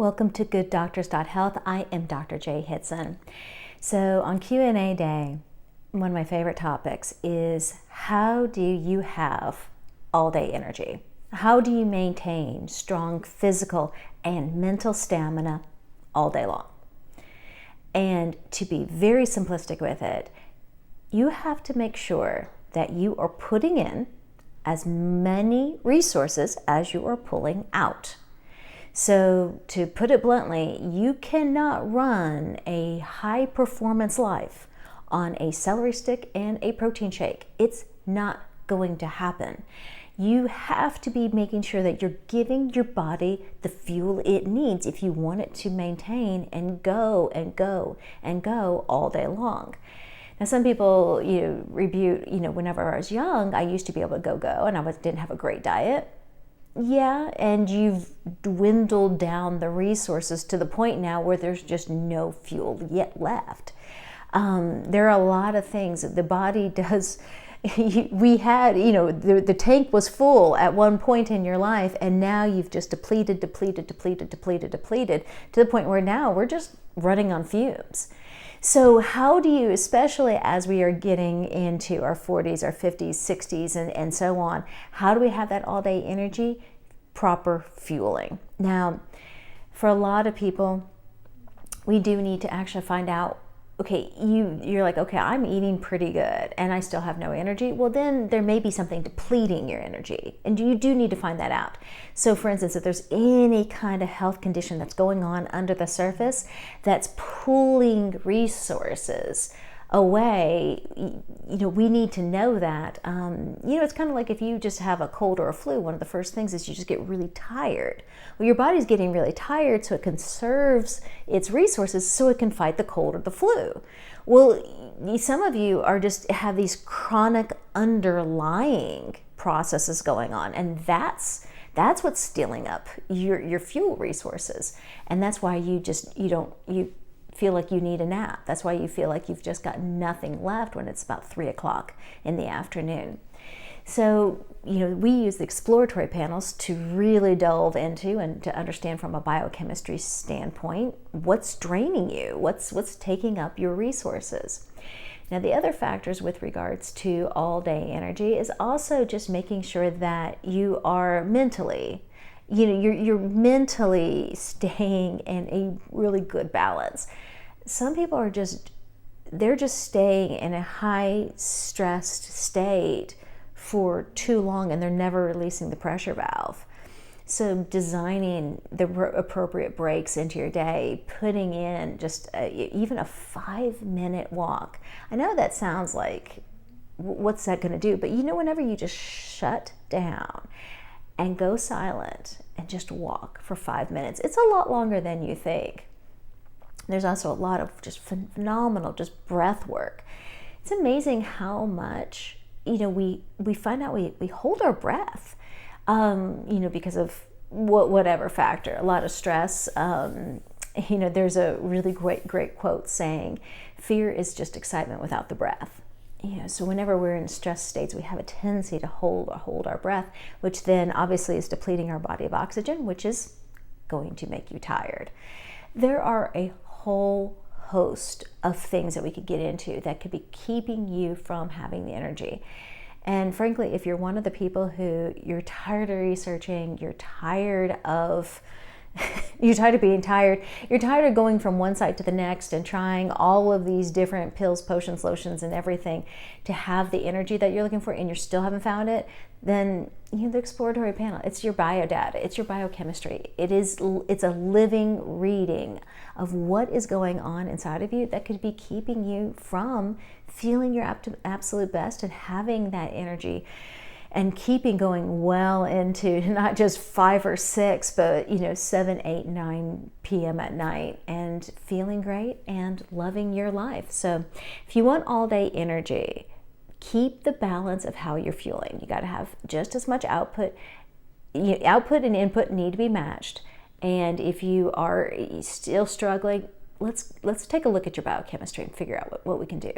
Welcome to GoodDoctors.Health. I am Dr. J. Hitson. So on Q&A day, one of my favorite topics is how do you have all-day energy? How do you maintain strong physical and mental stamina all day long? And to be very simplistic with it, you have to make sure that you are putting in as many resources as you are pulling out. So to put it bluntly, you cannot run a high performance life on a celery stick and a protein shake. It's not going to happen. You have to be making sure that you're giving your body the fuel it needs if you want it to maintain and go and go and go all day long. Now, some people rebuke, whenever I was young, I used to be able to go, and I didn't have a great diet. Yeah, and you've dwindled down the resources to the point now where there's just no fuel yet left. There are a lot of things that the body does. We had, the tank was full at one point in your life, and now you've just depleted to the point where now we're just running on fumes. So how do you, especially as we are getting into our 40s, our 50s, 60s, and so on, how do we have that all-day energy? Proper fueling. Now, for a lot of people, we do need to actually find out, okay, you're like, okay, I'm eating pretty good and I still have no energy. Well, then there may be something depleting your energy, and you do need to find that out. So for instance, if there's any kind of health condition that's going on under the surface that's pulling resources away, we need to know that. It's kind of like if you just have a cold or a flu, one of the first things is you just get really tired. Well, your body's getting really tired, so it conserves its resources so it can fight the cold or the flu. Well, some of you have these chronic underlying processes going on, and that's what's stealing up your fuel resources, and that's why you feel like you need a nap. That's why you feel like you've just got nothing left when it's about 3 o'clock in the afternoon. So, we use the exploratory panels to really delve into and to understand from a biochemistry standpoint what's draining you, what's taking up your resources. Now, the other factors with regards to all-day energy is also just making sure that you are mentally, you're mentally staying in a really good balance. Some people are just staying in a high stressed state for too long, and they're never releasing the pressure valve. So designing the appropriate breaks into your day, putting in just even a 5-minute walk. I know that sounds like, what's that going to do? But whenever you just shut down and go silent and just walk for 5 minutes, it's a lot longer than you think. There's also a lot of just phenomenal just breath work. It's amazing how much we find out we hold our breath because of whatever factor, a lot of stress. There's a really great quote saying, fear is just excitement without the breath. So whenever we're in stress states, we have a tendency to hold our breath, which then obviously is depleting our body of oxygen, which is going to make you tired. There are a whole host of things that we could get into that could be keeping you from having the energy. And frankly, if you're one of the people who you're tired of researching, you're tired of being tired, you're tired of going from one site to the next and trying all of these different pills, potions, lotions, and everything to have the energy that you're looking for, and you still haven't found it, then the exploratory panel, it's your biodata, it's your biochemistry. It's a living reading of what is going on inside of you that could be keeping you from feeling your absolute best and having that energy and keeping going well into not just 5 or 6, but 7, 8, 9 p.m. at night, and feeling great and loving your life. So if you want all-day energy, keep the balance of how you're fueling. You got to have just as much output. Output and input need to be matched. And if you are still struggling, let's take a look at your biochemistry and figure out what we can do.